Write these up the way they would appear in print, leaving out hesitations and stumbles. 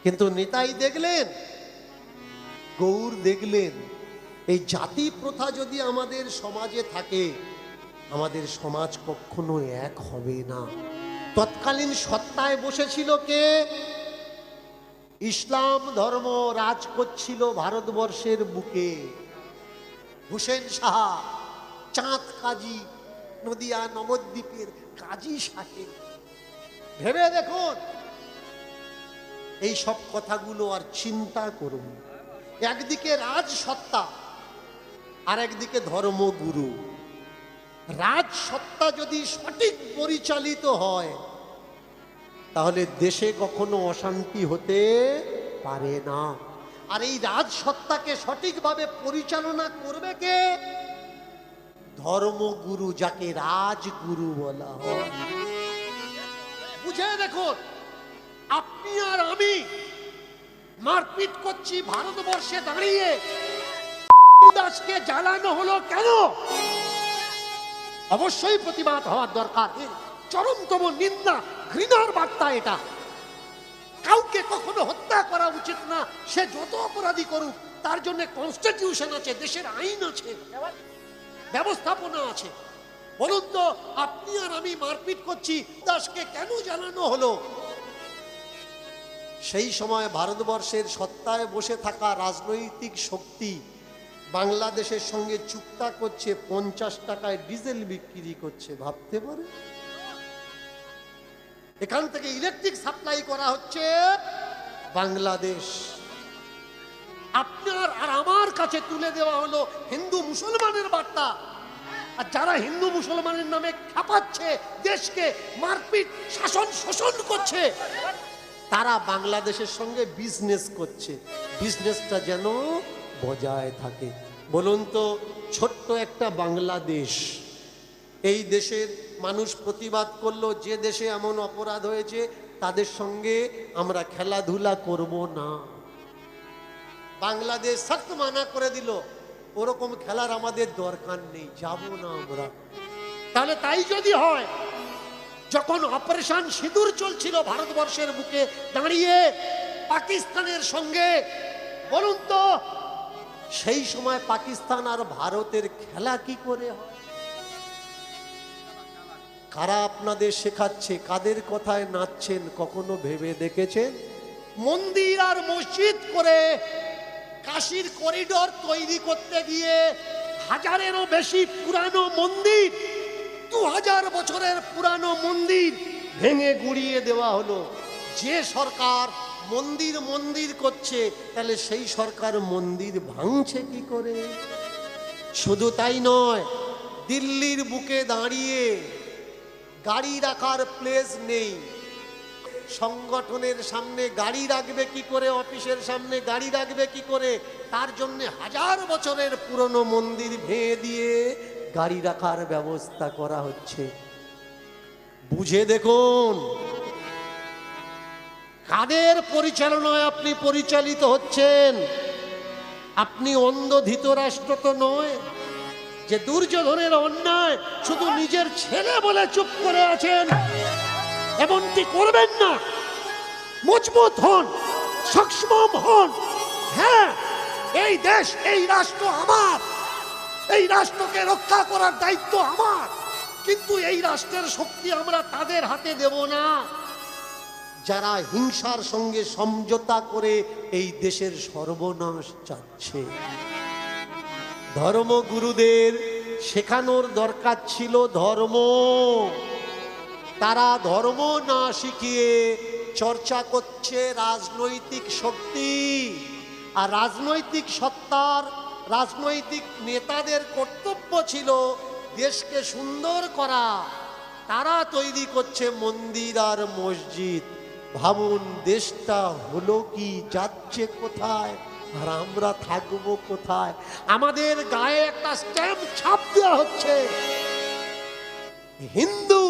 কিন্তু নিতাই দেখলেন, গৌর দেখলেন, এই জাতি প্রথা যদি আমাদের সমাজে থাকে, আমাদের সমাজ কখনো এক হবে না। তৎকালীন সত্তায় বসেছিল কে? ইসলাম ধর্ম রাজ করছিল ভারতবর্ষের বুকে। হুসেন শাহ, চাঁদ কাজী, নদিয়া নবদ্বীপের কাজী সাহেব। ভেবে দেখুন এই সব কথাগুলো আর চিন্তা করুন। একদিকে রাজ সত্তা আর একদিকে ধর্মগুরু। রাজ সত্তা যদি সঠিক পরিচালিত হয় তাহলে দেশে কখনো অশান্তি হতে পারে না। আর এই রাজ সত্তাকে সঠিকভাবে পরিচালনা করবে কে? ধর্মগুরু, যাকে রাজগুরু বলা হয়। বুঝে দেখুন, আপনি আর আমি মারপিট করছি ভারতবর্ষে দাঁড়িয়ে, দাসকে জ্বালানো হলো কেন? অবশ্যই প্রতিবাদ হওয়ার দরকার। চরমতম নিন্দা, ঘৃণার বার্তা এটা। কাউকে কখনো হত্যা করা উচিত না, সে যত অপরাধী করুক। তার জন্য কনস্টিটিউশন আছে, দেশের আইন আছে, ব্যবস্থাপনা আছে। বলুন তো, আপনি আর আমি মারপিট করছি, দাসকে কেন জানানো হলো? সেই সময় ভারতবর্ষের সত্তায় বসে থাকা রাজনৈতিক শক্তি বাংলাদেশের সঙ্গে চুক্তা করছে, 50 টাকায় ডিজেল বিক্রি করছে। ভাবতে পারে, এখান থেকে ইলেকট্রিক সাপ্লাই করা হচ্ছে বাংলাদেশ। আপনার আর আমার কাছে তুলে দেওয়া হলো হিন্দু মুসলমানের বার্তা। আর যারা হিন্দু মুসলমানের নামে খাপাচ্ছে, দেশকে মারপিট, শাসন শোষণ করছে, তারা বাংলাদেশের সঙ্গে বিজনেস করছে। বিজনেসটা যেন বজায় থাকে। বলুন তো, ছোট্ট একটা বাংলাদেশ, এই দেশের মানুষ প্রতিবাদ করলো, যে দেশে এমন অপরাধ হয়েছে তাদের সঙ্গে আমরা খেলাধুলা করব না। বাংলাদেশ সখ্ত মানা করে দিল, ওরকম খেলার আমাদের দরকার নেই, যাব না আমরা। তাহলে তাই যদি হয়, যখন অপারেশন সিঁদুর চলছিল ভারতবর্ষের বুকে দাঁড়িয়ে পাকিস্তানের সঙ্গে, বলুন তো সেই সময় পাকিস্তান আর ভারতের খেলা কি করে হয়? কারা আপনাদের শেখাচ্ছে? কাদের কথায় নাচছেন? কখনো ভেবে দেখেছেন? মন্দির আর মসজিদ করে কাশীর করিডোর তৈরি করতে গিয়ে হাজারেরও বেশি পুরানো মন্দির, 2000 বছরের পুরানো মন্দির ভেঙে গুড়িয়ে দেওয়া হলো। যে সরকার মন্দির মন্দির করছে, তাহলে সেই সরকার মন্দির ভাঙছে কি করে? শুধু তাই নয়, দিল্লির বুকে দাঁড়িয়ে গাড়ি রাখার প্লেস নেই। সংগঠনের সামনে গাড়ি রাখবে কি করে? অফিসের সামনে গাড়ি রাখবে কি করে? তার জন্য 1000 বছরের পুরনো মন্দির ভেঙে দিয়ে গাড়ি রাখার ব্যবস্থা করা হচ্ছে। বুঝে দেখুন, কাদের পরিচালনায় আপনি পরিচালিত হচ্ছেন? আপনি অন্ধ ধৃতরাষ্ট্র তো নয় যে দুর্যোধনের অন্যায় শুধু নিজের ছেলে বলে চুপ করে আছেন। এমনটি করবেন না। মজবুত হন, সক্ষম হন। হ্যাঁ, এই দেশ, এই রাষ্ট্র আমার, এই রাষ্ট্রকে রক্ষা করার দায়িত্ব আমার। কিন্তু এই রাষ্ট্রের শক্তি আমরা তাদের হাতে দেব না যারা হিংসার সঙ্গে সমঝোতা করে এই দেশের সর্বনাশ চাচ্ছে। ধর্মগুরুদের শেখানোর দরকার ছিল ধর্ম। তারা ধর্ম না শিখিয়ে চর্চা করছে রাজনৈতিক শক্তি। আর রাজনৈতিক সত্তার, রাজনৈতিক নেতাদের কর্তব্য ছিল দেশকে সুন্দর করা। তারা তৈরি করছে মন্দির আর মসজিদ। ভাবুন, দেশটা হলো কি, যাচ্ছে কোথায়, আর আমরা থাকবো কোথায়? আমাদের গায়ে একটা স্ট্যাম্প ছাপ দেওয়া হচ্ছে, হিন্দু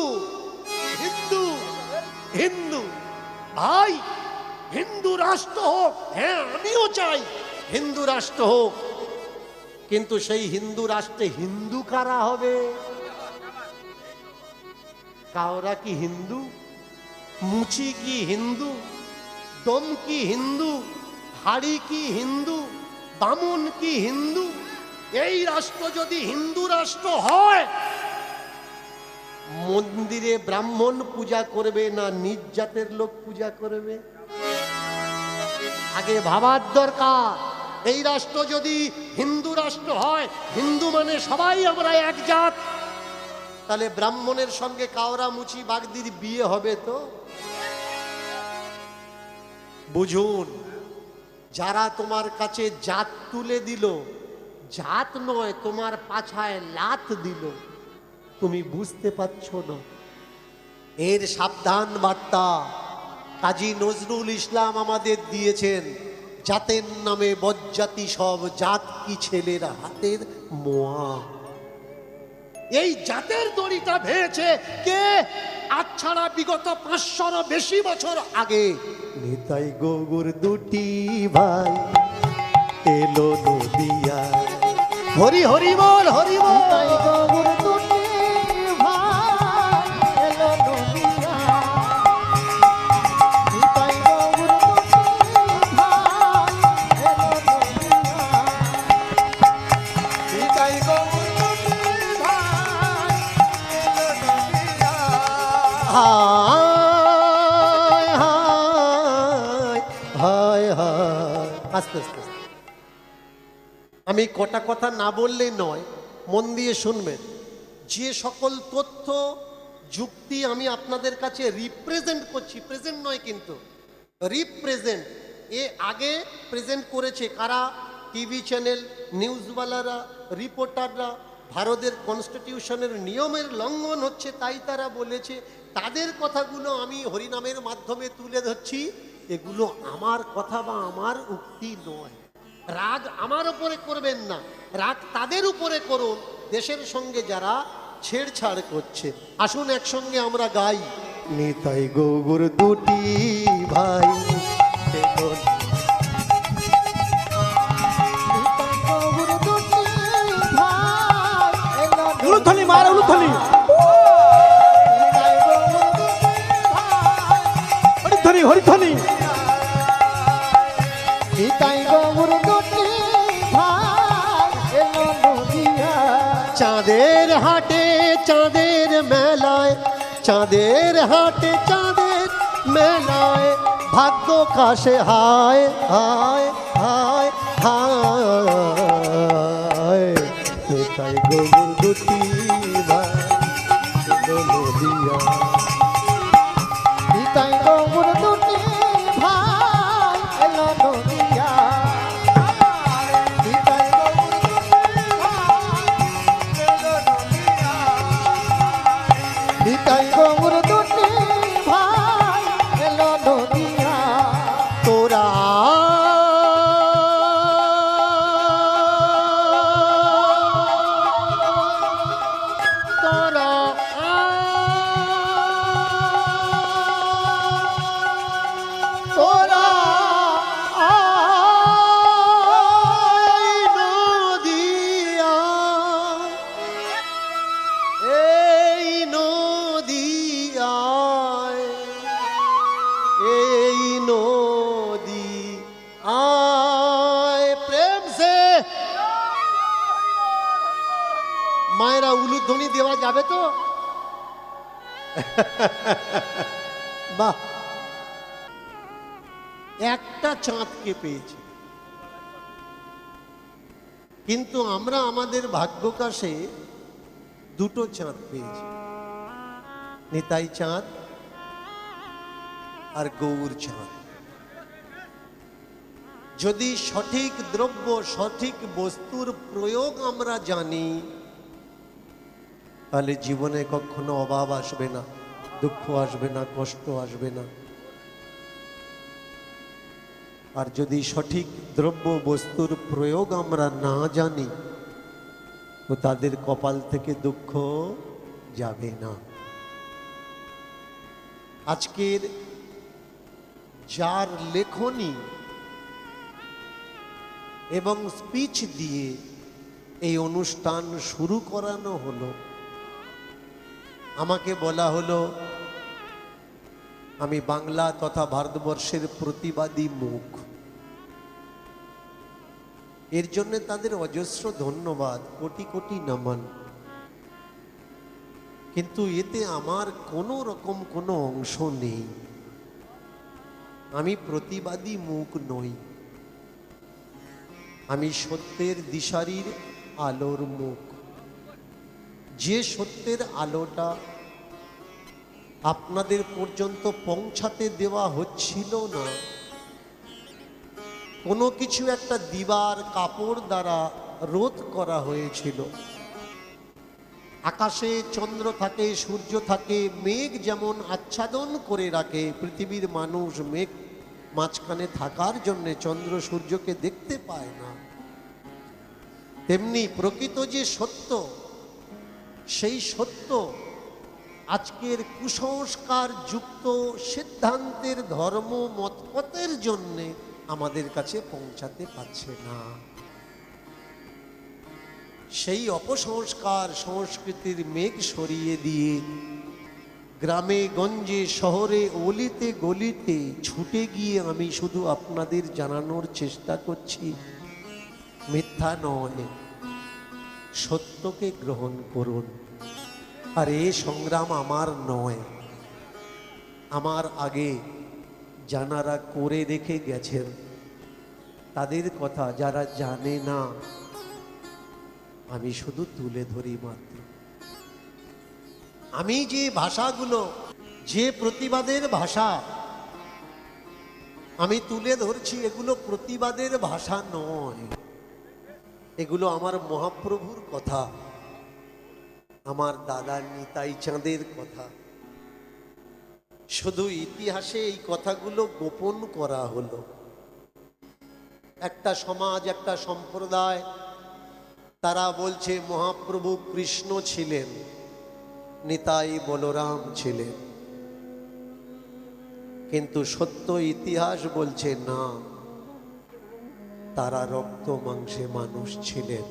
হিন্দু হিন্দু। ভাই, হিন্দু রাষ্ট্র হোক, হ্যাঁ আমিও চাই হিন্দু রাষ্ট্র হোক, কিন্তু সেই হিন্দু রাষ্ট্রে হিন্দু কারা হবে? কাওরা কি হিন্দু? মুচি কি হিন্দু? ডোম কি হিন্দু, হাড়ি কি হিন্দু, বামুন কি হিন্দু? এই রাষ্ট্র যদি হিন্দু রাষ্ট্র হয়, মন্দিরে ব্রাহ্মণ পূজা করবে না নিজ জাতের লোক পূজা করবে? আগে ভাবার দরকার। এই রাষ্ট্র যদি হিন্দু রাষ্ট্র হয়, হিন্দু মানে সবাই আমরা এক জাত, তাহলে ব্রাহ্মণের সঙ্গে কাওরা মুচি বাগদির বিয়ে হবে তো? বুঝুন, যারা তোমার কাছে জাত তুলে দিল, জাত নয় তোমার পাছায় লাত দিল, তুমি বুঝতে পারছো না। এর সাবধান বার্তা কাজী নজরুল ইসলাম আমাদের দিয়েছেন। জাতের নামে বজ্জাতি সব, জাত কি ছেলের হাতের মোয়া। এই জাতের দড়িটা ভেয়েছে কে? আজ ছাড়া বিগত 500 বেশি বছর আগে নিতাই গৌর দুটি ভাই এলো নদিয়া। হরি হরি বল, হরি বল। নিতাই গৌর দুটি ভাই এলো নদিয়া। নিতাই গৌর দুটি ভাই এলো নদিয়া। নিতাই গৌর দুটি ভাই এলো নদিয়া। হায় হায় হায় হায়। আস্তে আস্তে আস্তে। আমি কটা কথা না বললেই নয়, মন দিয়ে শুনবেন। যে সকল তথ্য যুক্তি আমি আপনাদের কাছে রিপ্রেজেন্ট করছি, প্রেজেন্ট নয় কিন্তু, রিপ্রেজেন্ট, এ আগে প্রেজেন্ট করেছে কারা? টিভি চ্যানেল, নিউজওয়ালারা, রিপোর্টাররা। ভারতের কনস্টিটিউশনের নিয়মের লঙ্ঘন হচ্ছে তাই তারা বলেছে। তাদের কথাগুলো আমি হরিনামের মাধ্যমে তুলে ধরছি। এগুলো আমার কথা বা আমার উক্তি নয়। রাগ আমার উপরে করবেন না, রাগ তাদের উপরে করুন দেশের সঙ্গে যারা ছেড়ছাড় করছে। আসুন একসঙ্গে আমরা গাই। নিতাই গৌর দুটি ভাই এলো। নিতাই গৌর দুটি ভাই এলো উলুধ্বনি মার, উলুধ্বনি। নিতাই গৌর দুটি ভাই হরিধ্বনি, হরিধ্বনি। নিতাই গৌর দুটি ভাই এলো নদিয়া। চাঁদের হাটে চাঁদের মেলায়, চাঁদের হাটে চাঁদের মেলায়, ভাগ্য কাশে হায় হায় হায় হায়। নিতাই গৌর দুটি ভাই এলো নদিয়া। নিতাই গৌর দুটি ভাই এলো নদিয়া। নিতাই গৌর দুটি ভাই এলো নদিয়া। নিতাই গৌর দুটি ভাই এলো নদিয়া। তোরা তোরা তোরা আয় নদিয়া, এই নদিয়ায়, এই নদী আয় প্রেম সে। মায়েরা উলুধ্বনি দেওয়া যাবে তো? বাহ, একটা চাঁদকে পেয়েছি, কিন্তু আমরা আমাদের ভাগ্যকাশে দুটো চাঁদ পেয়েছি। নিতাই চাঁদ আর গৌর চাঁদ। যদি সঠিক দ্রব্য, সঠিক বস্তুর প্রয়োগ আমরা জানি, তাহলে জীবনে কখনো অভাব আসবে না, দুঃখ আসবে না, কষ্ট আসবে না। আর যদি সঠিক দ্রব্য বস্তুর প্রয়োগ আমরা না জানি, তো তাদের কপাল থেকে দুঃখ যাবে না। আজকের যার লেখনী এবং স্পিচ দিয়ে এই অনুষ্ঠান শুরু করানো হলো, আমাকে বলা হলো আমি বাংলা তথা ভারতবর্ষের প্রতিবাদী মুখ। এর জন্য তাদের অজস্র ধন্যবাদ, কোটি কোটি নমন। কিন্তু এতে আমার কোনো রকম কোনো অংশ নেই। আমি প্রতিবাদী মুখ নই, আমি সত্যের দিশারির আলোর মুখ। যে সত্যের আলোটা আপনাদের পর্যন্ত পৌঁছাতে দেওয়া হচ্ছিল না, কোনো কিছু একটা দিবার কাপড় দ্বারা রোধ করা হয়েছিল। আকাশে চন্দ্র থাকে, সূর্য থাকে, মেঘ যেমন আচ্ছাদন করে রাখে, পৃথিবীর মানুষ মেঘ মাঝখানে থাকার জন্য চন্দ্র সূর্যকে দেখতে পায় না, তেমনি প্রকৃত যে সত্য, সেই সত্য আজকের কুসংস্কার যুক্ত সিদ্ধান্তের ধর্ম মতপথের জন্যে আমাদের কাছে পৌঁছাতে পারছে না। সেই অপসংস্কার সংস্কৃতির মেঘ সরিয়ে দিয়ে গ্রামে গঞ্জে শহরে অলিতে গলিতে ছুটে গিয়ে আমি শুধু আপনাদের জানানোর চেষ্টা করছি, মিথ্যা নয়, সত্যকে গ্রহণ করুন। আর এ সংগ্রাম আমার নয়, আমার আগে যারা করে রেখে গেছেন তাদের কথা যারা জানে না, আমি শুধু তুলে ধরি মাত্র। আমি যে ভাষাগুলো, যে প্রতিবাদের ভাষা আমি তুলে ধরছি, এগুলো প্রতিবাদের ভাষা নয়, এগুলো আমার মহাপ্রভুর কথা, আমার দাদা নিতাই চাঁদের কথা। শুধু ইতিহাসে এই কথাগুলো গোপন করা হলো। একটা সমাজ, একটা সম্প্রদায়, তারা বলছে মহাপ্রভু কৃষ্ণ ছিলেন, নিতাই বলরাম ছিলেন, কিন্তু সত্য ইতিহাস বলছে না, তারা রক্ত মাংসে মানুষ ছিলেন।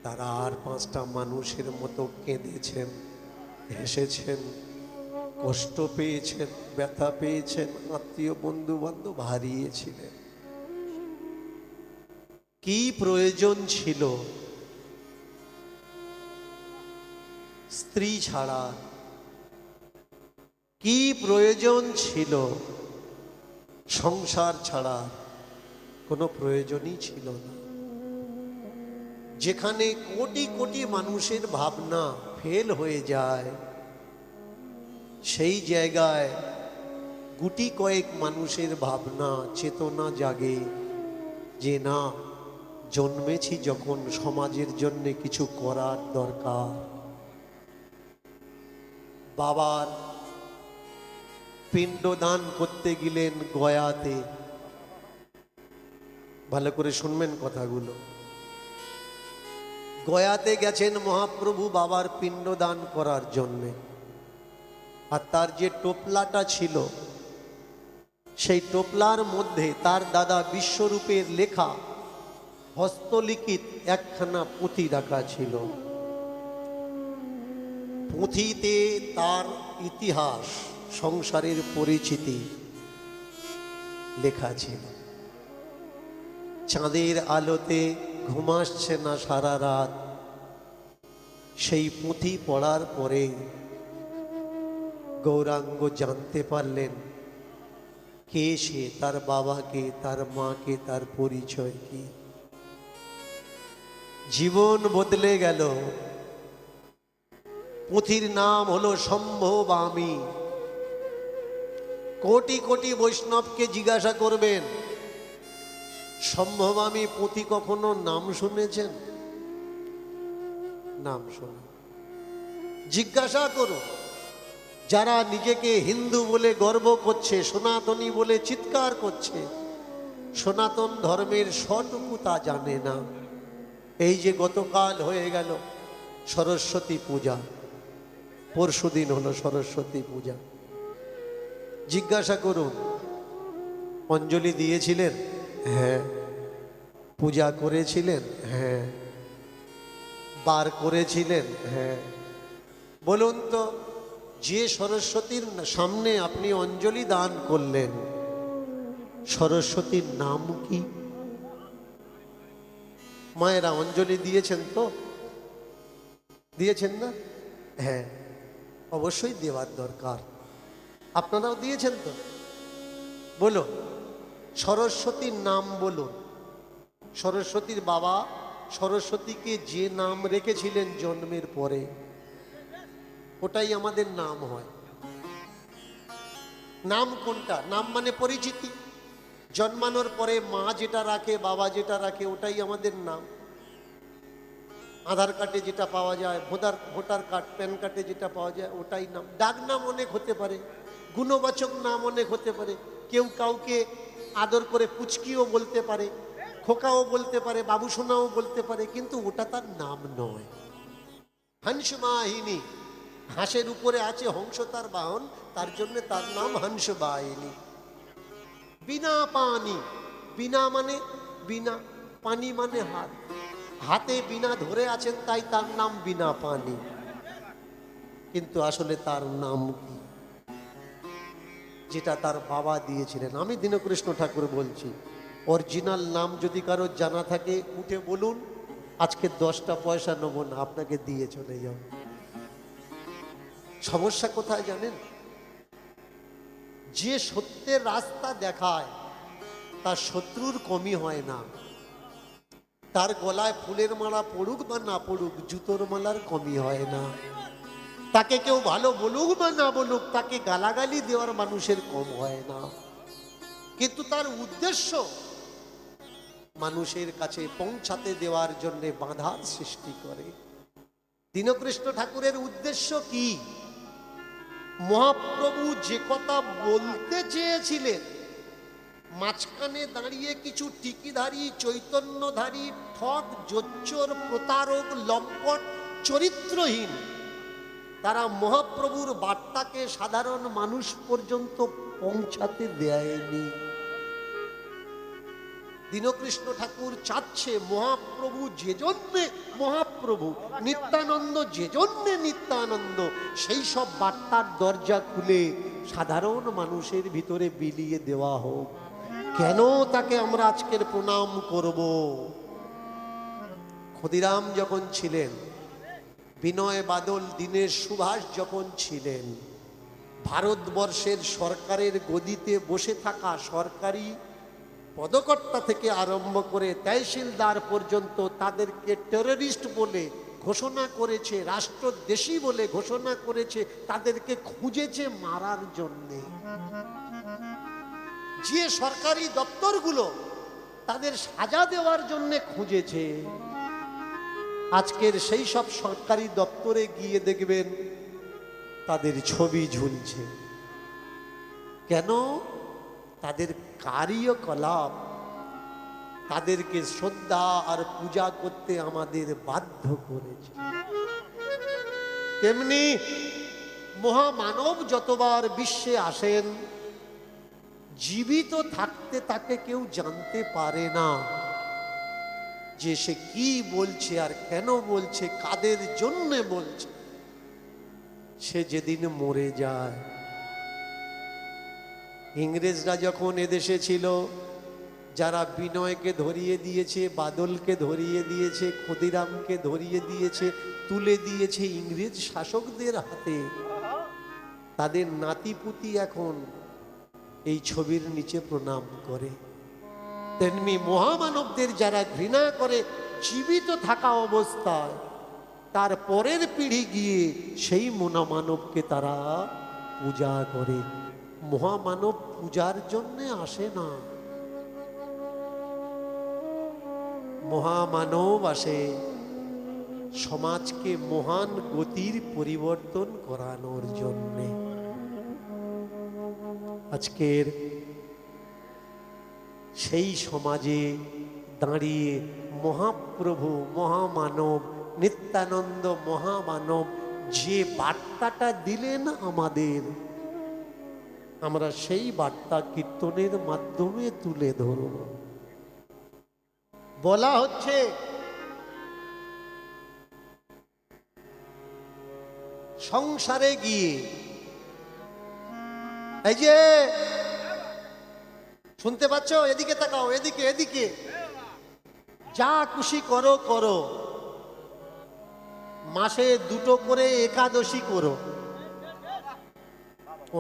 তারা আর পাঁচটা মানুষের মতো কেঁদেছেন, হেসেছেন, কষ্ট পেয়েছেন, ব্যথা পেয়েছেন, আত্মীয় বন্ধু বান্ধব হারিয়েছিলেন। কি প্রয়োজন ছিল স্ত্রী ছাড়া? কি প্রয়োজন ছিল সংসার ছাড়া? কোনো প্রয়োজনই ছিল না। যেখানে কোটি কোটি মানুষের ভাবনা ফেল হয়ে যায়, সেই জায়গায় গুটি কয়েক মানুষের ভাবনা, চেতনা জাগে যে না, জন্মেছি যখন সমাজের জন্য কিছু করার দরকার। বাবার পিণ্ডদান করতে গেলেন গয়াতে, ভালো করে শুনবেন কথাগুলো। গয়াতে গেছেন মহাপ্রভু বাবার পিণ্ডদান করার জন্যে, আর তার যে টোপলাটা ছিল, সেই টোপলার মধ্যে তার দাদা বিশ্বরূপের লেখা হস্তলিখিত একখানা পুঁথি রাখা ছিল। পুঁথিতে তার ইতিহাস, সংসারের পরিচিতি লেখা ছিল। চাঁদের আলোতে ঘুমাচ্ছে না সারা রাত, সেই পুঁথি পড়ার পরে গৌরাঙ্গ জানতে পারলেন কে সে, তার বাবাকে, তার মাকে, তার পরিচয় কি। জীবন বদলে গেল। পুঁথির নাম হলো সম্ভবামী। কোটি কোটি বৈষ্ণবকে জিজ্ঞাসা করবেন, সম্ভবামী পুঁথি কখনো নাম শুনেছেন? নাম শোনা। জিজ্ঞাসা করো যারা নিজেকে হিন্দু বলে গর্ব করছে, সনাতনী বলে চিৎকার করছে, সনাতন ধর্মের সটুকু তা জানে না। এই যে গতকাল হয়ে গেল সরস্বতী পূজা, পরশুদিন হলো সরস্বতী পূজা, জিজ্ঞাসা করুন অঞ্জলি দিয়েছিলেন? হ্যাঁ। পূজা করেছিলেন? হ্যাঁ। বার করেছিলেন? হ্যাঁ। বলুন তো যে সরস্বতীর সামনে আপনি অঞ্জলি দান করলেন, সরস্বতীর নাম কি? মায়েরা অঞ্জলি দিয়েছেন তো? দিয়েছেন না? হ্যাঁ, অবশ্যই দেওয়ার দরকার। আপনারাও দিয়েছেন তো? বলো, সরস্বতীর নাম বলুন। সরস্বতীর বাবা সরস্বতীকে যে নাম রেখেছিলেন জন্মের পরে, ওটাই আমাদের নাম হয়। নাম কোনটা? নাম মানে পরিচিতি। জন্মানোর পরে মা যেটা রাখে, বাবা যেটা রাখে, ওটাই আমাদের নাম। আধার কার্ডে যেটা পাওয়া যায়, ভোটার কার্ড, প্যান কার্ডে যেটা পাওয়া যায়, ওটাই নাম। ডাক নাম অনেক হতে পারে, গুণবাচক নাম অনেক হতে পারে। কেউ কাউকে আদর করে পুচকিও বলতে পারে, খোকাও বলতে পারে, বাবুসোনাও বলতে পারে, কিন্তু ওটা তার নাম নয়। হংসবাহিনী, হাঁসের উপরে আছে হংস তার বাহন, তার জন্য তার নাম হংসবাহিনী। বিনা পানি, বিনা মানে বিনা, পানি মানে হাত, হাতে বিনা ধরে আছেন তাই তার নাম বিনা পানি। কিন্তু আসলে তার নাম কি? যেটা তার বাবা দিয়েছিলেন। আমি দীনকৃষ্ণ ঠাকুর বলছি, অরিজিনাল নাম যদি কারো জানা থাকে উঠে বলুন, আজকে 10টা পয়সা নেব না, আপনাকে দিয়ে চলে যাও। সমস্যা কোথায় জানেন? যে সত্যের রাস্তা দেখায় তার শত্রুর কমই হয় না। তার গলায় ফুলের মালা পড়ুক বা না পড়ুক, জুতোর মালার কমই হয় না। তাকে কেউ ভালো বলুক বা না বলুক, তাকে গালাগালি দেওয়ার মানুষের কম হয় না। কিন্তু তার উদ্দেশ্য মানুষের কাছে পৌঁছাতে দেওয়ার জন্য বাধার সৃষ্টি করে। দীনকৃষ্ণ ঠাকুরের উদ্দেশ্য কি? মহাপ্রভু যে কথা বলতে চেয়েছিলেন, মাঝখানে দাঁড়িয়ে কিছু টিকিধারী, চৈতন্যধারী, ঠক, জোচ্চোর, প্রতারক, লম্পট, চরিত্রহীন, তারা মহাপ্রভুর বার্তাকে সাধারণ মানুষ পর্যন্ত পৌঁছাতে দেয়নি। দীনকৃষ্ণ ঠাকুর চাচ্ছে মহাপ্রভু যে জন্যে মহাপ্রভু, নিত্যানন্দ যে জন্যে নিত্যানন্দ, সেই সব বার্তার দরজা খুলে সাধারণ মানুষের ভিতরে বিলিয়ে দেওয়া হোক। কেন তাকে আমরা আজকের প্রণাম করব? ক্ষুদিরাম যখন ছিলেন, বিনয় বাদল, দীনেশ সুভাষ যখন ছিলেন, ভারতবর্ষের সরকারের গদিতে বসে থাকা সরকারি পদকর্তা থেকে আরম্ভ করে তহসিলদার পর্যন্ত তাদেরকে টেররিস্ট বলে ঘোষণা করেছে, রাষ্ট্রদ্বেষী বলে ঘোষণা করেছে, তাদেরকে খুঁজেছে মারার জন্যে। যে সরকারি দপ্তরগুলো তাদের সাজা দেওয়ার জন্য খুঁজেছে, আজকের সেই সব সরকারি দপ্তরে গিয়ে দেখবেন তাদের ছবি ঝুলছে। কেন? তাদের কার্যকলাপ তাদেরকে শ্রদ্ধা আর পূজা করতে আমাদের বাধ্য করেছে। তেমনি মহামানব যতবার বিশ্বে আসেন, জীবিত থাকতে তাকে কেউ জানতে পারে না যে সে কি বলছে আর কেন বলছে, কাদের জন্য বলছে। সে যেদিন মরে যায়, ইংরেজরা যখন এদেশে ছিল, যারা বিনয়কে ধরিয়ে দিয়েছে, বাদলকে ধরিয়ে দিয়েছে, ক্ষুদিরামকে ধরিয়ে দিয়েছে, তুলে দিয়েছে ইংরেজ শাসকদের হাতে, তাদের নাতিপুতি এখন এই ছবির নিচে প্রণাম করে। তেমনি মহামানবদের যারা ঘৃণা করে জীবিত থাকা অবস্থায়, তার পরের পিঢ়ি গিয়ে সেই মহামানবকে তারা পূজা করে। মহামানব পূজার জন্য আসে না, মহামানব আসে সমাজকে মহান গতির পরিবর্তন করানোর জন্যে। আজকের সেই সমাজে দাঁড়িয়ে মহাপ্রভু, মহামানব, নিত্যানন্দ মহামানব যে বার্তাটা দিলেন আমাদের, আমরা সেই বার্তা কীর্তনের মাধ্যমে তুলে ধরব। বলা হচ্ছে সংসারে গিয়ে এই যে শুনতে পাচ্ছ? এদিকে তাকাও, এদিকে এদিকে। যা খুশি করো করো, মাসে 2টো করে একাদশী করো।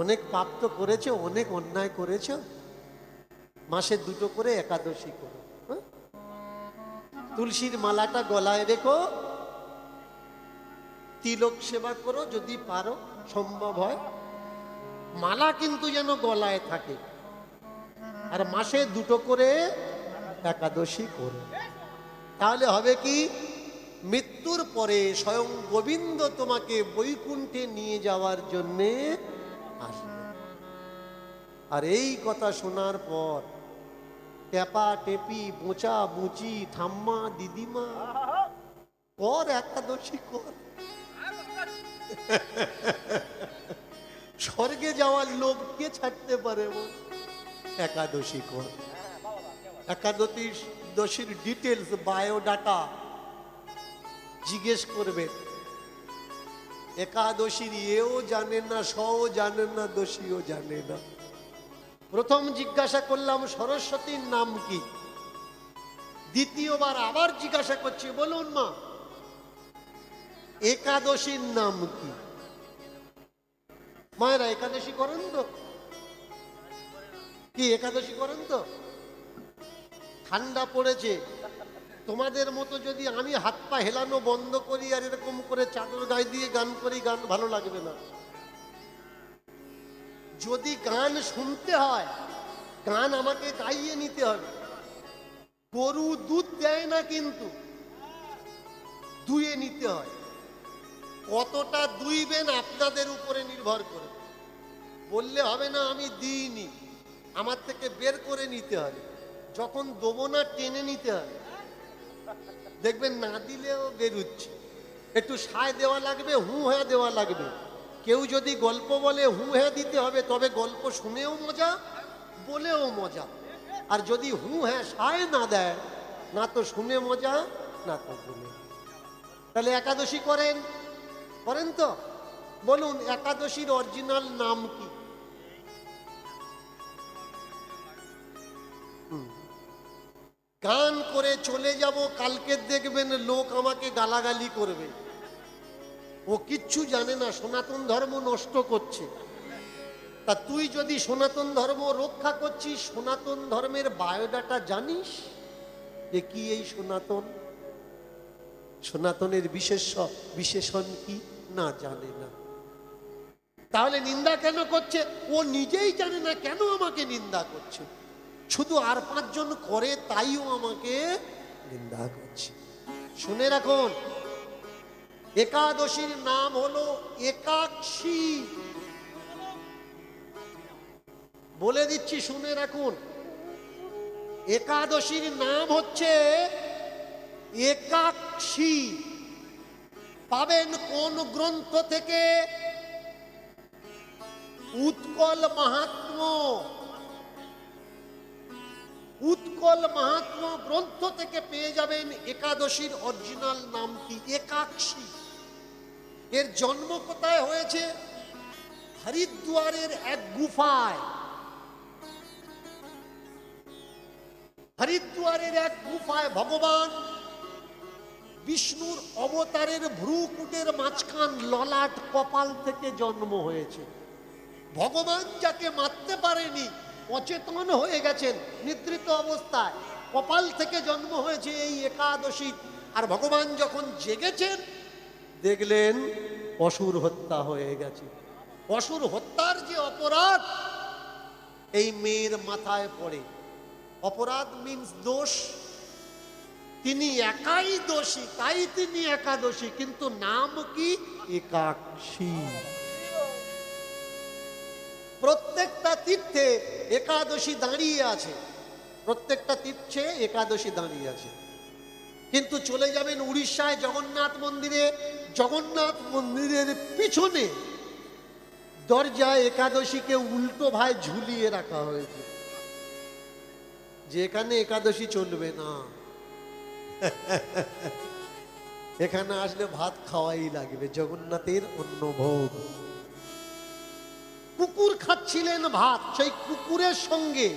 অনেক পাপ তো করেছো, অনেক অন্যায় করেছো, মাসে 2টো করে একাদশী করো। হ্যাঁ? তুলসীর মালাটা গলায় রেখো, তিলক সেবা করো যদি পারো, সম্ভব হয়। মালা কিন্তু যেন গলায় থাকে, আর মাসে 2টো করে একাদশী করো। তাহলে হবে কি, মৃত্যুর পরে স্বয়ং গোবিন্দ তোমাকে বৈকুণ্ঠে নিয়ে যাওয়ার জন্যে আসবে। আর এই কথা শোনার পর টেপা টেপি, বোঁচা বুচি, ঠাম্মা দিদিমা, কর একাদশী কর। স্বর্গে যাওয়ার লোভ কে ছাড়তে পারে বল? একাদশী কর। একাদশীর ডিটেলস, বায়োডাটা জিজ্ঞেস করবে। একাদশীর এও জানে না, সও জানে না, দোষীও জানে না। প্রথম জিজ্ঞাসা করলাম সরস্বতীর নাম কি, দ্বিতীয়বার আবার জিজ্ঞাসা করছি, বলুন মা একাদশীর নাম কি? মায়েরা একাদশী করেন তো? কি একাদশী করেন তো? ঠান্ডা পড়েছে, তোমাদের মতো যদি আমি হাত পা হেলানো বন্ধ করি আর এরকম করে চাদর গায়ে দিয়ে গান করি, গান ভালো লাগবে না। যদি গান শুনতে হয়, গান আমাকে গাইয়ে নিতে হবে। গরু দুধ দেয় না, কিন্তু দুয়ে নিতে হয়। কতটা দুইবেন আপনাদের উপরে নির্ভর করে। বললে হবে না আমি দিইনি, আমার থেকে বের করে নিতে হবে। যখন দেবো না টেনে নিতে হবে, দেখবেন না দিলেও বেরুচ্ছে। একটু সায় দেওয়া লাগবে, হু হ্যাঁ দেওয়া লাগবে। কেউ যদি গল্প বলে হু হ্যাঁ দিতে হবে, তবে গল্প শুনেও মজা, বলেও মজা। আর যদি হু হ্যাঁ সায় না দেয়, না তো শুনে মজা, না তো বলে। তাহলে একাদশী করেন, করেন তো? বলুন একাদশীর অরিজিনাল নাম কি? গান করে চলে যাব, কালকে দেখবেন লোক আমাকে গালাগালি করবে। ও কিচ্ছু জানে না, সনাতন ধর্ম নষ্ট করছে। তা তুই যদি সনাতন ধর্ম রক্ষা করছিস, সনাতন ধর্মের বায়োডাটা জানিস যে কি এই সনাতন? সনাতনের বিশেষণ কি না জানে না। তাহলে নিন্দা কেন করছে? ও নিজেই জানে না কেন আমাকে নিন্দা করছে, শুধু আর 5 জন করে তাইও আমাকে নিন্দা করছে। শুনে রাখুন, একাদশীর নাম হলো একাক্ষী। বলে দিচ্ছি, শুনে রাখুন, একাদশীর নাম হচ্ছে একাক্ষী। পাবেন কোন গ্রন্থ থেকে? উৎকল মাহাত্ম্য। উৎকল মাহাত্ম্য গ্রন্থ থেকে পেয়ে যাবেন একাদশীর অরিজিনাল নাম কি, একাক্ষী। এর জন্ম কোথায় হয়েছে? হরিদ্বারের এক গুফায়। হরিদ্বারের এক গুফায় ভগবান বিষ্ণুর অবতারের ভ্রুকুটের মাঝখান ললাট কপাল থেকে জন্ম হয়েছে। ভগবান যাকে মারতে পারেনি, অচেতন হয়ে গেছেন নিদ্রিত অবস্থায়, কপাল থেকে জন্ম হয়েছে এই একাদশী। আর ভগবান যখন জেগেছেন, দেখলেন অসুর হত্যা হয়ে গেছে। অসুর হত্যার যে অপরাধ এই মেয়ের মাথায় পড়ে। অপরাধ মিন্স দোষ। তিনি একাই দোষী, তাই তিনি একাদশী, কিন্তু নাম কি? একাক্ষী। প্রত্যেকটা তীর্থে একাদশী দাঁড়িয়ে আছে, প্রত্যেকটা তীর্থে একাদশী দাঁড়িয়ে আছে। কিন্তু চলে যাবেন উড়িষ্যায় জগন্নাথ মন্দিরে, জগন্নাথ মন্দিরের পিছনে দরজায় একাদশীকে উল্টো ভাই ঝুলিয়ে রাখা হয়েছে, যে এখানে একাদশী চলবে না। এখানে আসলে ভাত খাওয়াই লাগবে, জগন্নাথের অন্নভোগ। কুকুর খাচ্ছিলেন ভাত, সেই কুকুরের সঙ্গে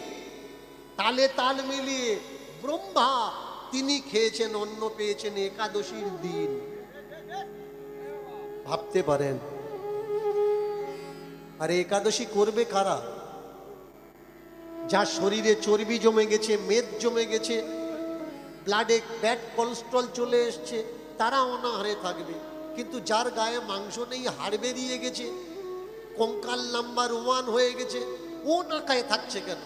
তালে তাল মিলিয়ে ব্রহ্মা তিনি খেয়েছেন, অন্ন পেয়েছেন একাদশীর দিন। ভাবতে পারেন, আর একাদশী করবে কারা? যার শরীরে চর্বি জমে গেছে, মেদ জমে গেছে, ব্লাডে ব্যাড কোলেস্ট্রল চলে এসছে, তারা অনাহারে থাকবে। কিন্তু যার গায়ে মাংস নেই, হাড় বেরিয়ে গেছে, কঙ্কাল নাম্বার 1 হয়ে গেছে, ও না খায় থাকছে কেন?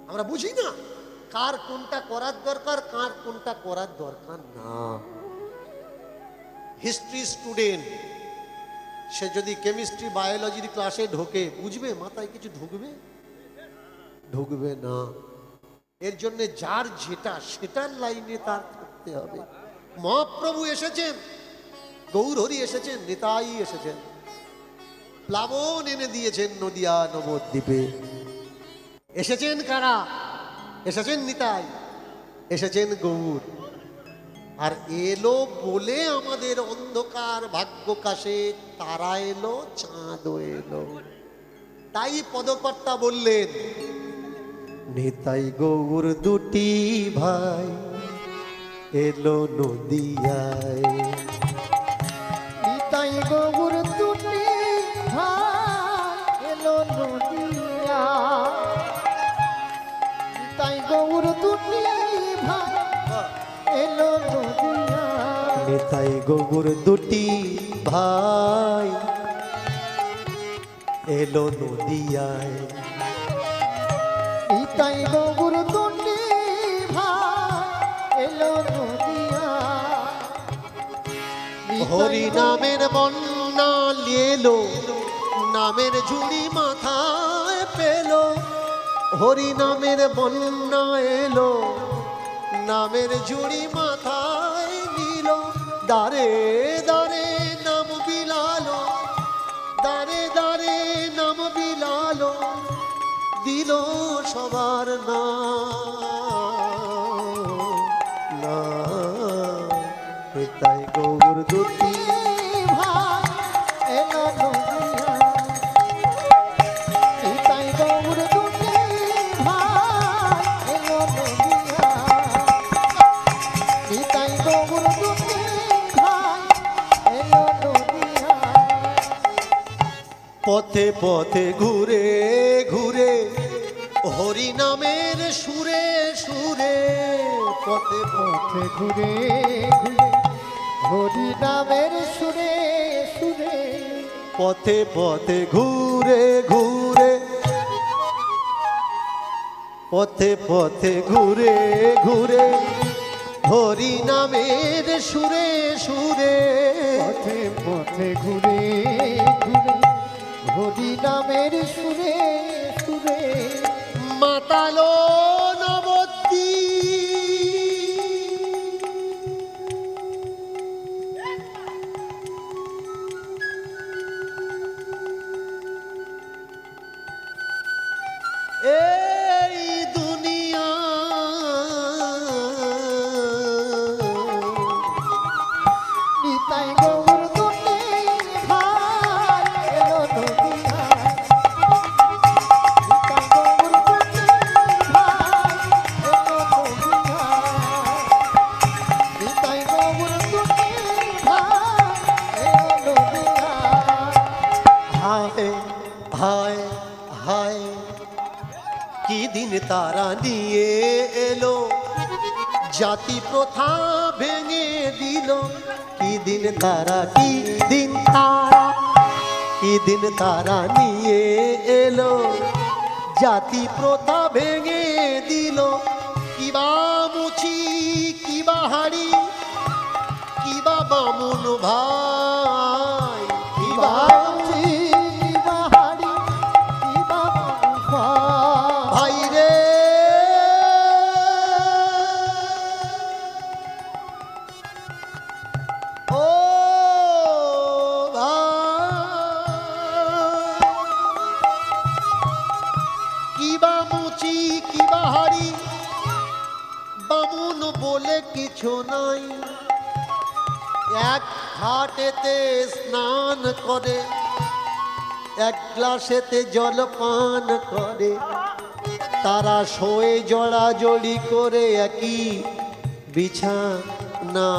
আমরা বুঝি না কার কোনটা করার দরকার, কার কোনটা করার দরকার না। হিস্ট্রি স্টুডেন্ট সে যদি কেমিস্ট্রি বায়োলজির ক্লাসে ঢোকে, বুঝবে? মাথায় কিছু ঢুকবে? ঢুকবে না। এর জন্য যার যেটা সেটার লাইনে তার থাকতে হবে। মহাপ্রভু এসেছেন, গৌরহরি এসেছেন, নিতাই এসেছেন, প্লাবন এনে দিয়েছেন নদিয়া নবদ্বীপে। এসেছেন কারা? এসেছেন নিতাই, এসেছেন গৌর। আর এলো বলে আমাদের অন্ধকার ভাগ্যকাশে তারা এলো, চাঁদও এলো। তাই পদকর্তা বললেন, নিতাই গৌর দুটি ভাই এলো নদিয়ায়। নিতাই গৌর দুটি ভাই এলো নদিয়া। নিতাই গৌর দুটি ভাই এলো নদিয়া। নিতাই গৌর দুটি ভাই এলো নদিয়ায়। নিতাই গৌর দুটি ভাই এলো নদিয়া। হরি নামের বন্যা এলো, নামের ঝুড়ি মাথায় পেল। হরি নামের বন্যা এলো, নামের ঝুড়ি মাথায় নিল। দারে দারে নাম বিলালো, দারে দারে নাম বিলালো, দিল সবার না। তাই গৌর দুটি ভাই এলো নদিয়া। নিতাই গৌর দুটি ভাই এলো নদিয়া। নিতাই গৌর দুটি ভাই এলো নদিয়া। পথে পথে ঘুরে ঘুরে হরি নামের সুরে সুরে। পথে পথে ঘুরে ঘুরে হরি নামের সুরে সুরে। পথে পথে ঘুরে ঘুরে, পথে পথে ঘুরে ঘুরে হরি নামের সুরে সুরে। পথে পথে ঘুরে ঘুরে হরি নামের সুরে সুরে। মাতালো নবদ্বীপ। এই দুনিয়া নিতাই গৌর দুটি ভাই এলো নদিয়া। নিতাই গৌর দুটি ভাই এলো নদিয়া। নিতাই গৌর দুটি ভাই এলো নদিয়া। হায় হায় হায়, কি দিন তারা নিয়ে এলো, জাতি প্রথা ভেঙে দিল। কি দিন তারা, কি দিন তারা, কি দিন তারা নিয়ে এলো, জাতি প্রথা ভেঙে দিল। কিবা মুচি, কিবা হাড়ি, কিবা বামুন ভাই, কিবা ভাই রে। ও কিবা মুচি, কিবা হাড়ি, বামুন বলে কিছু নাই। এক ঘাটেতে স্নান করে, এক গ্লাসেতে জল পান করে, তারা শোয়ে জড়াজড়ি করে একই বিছানা।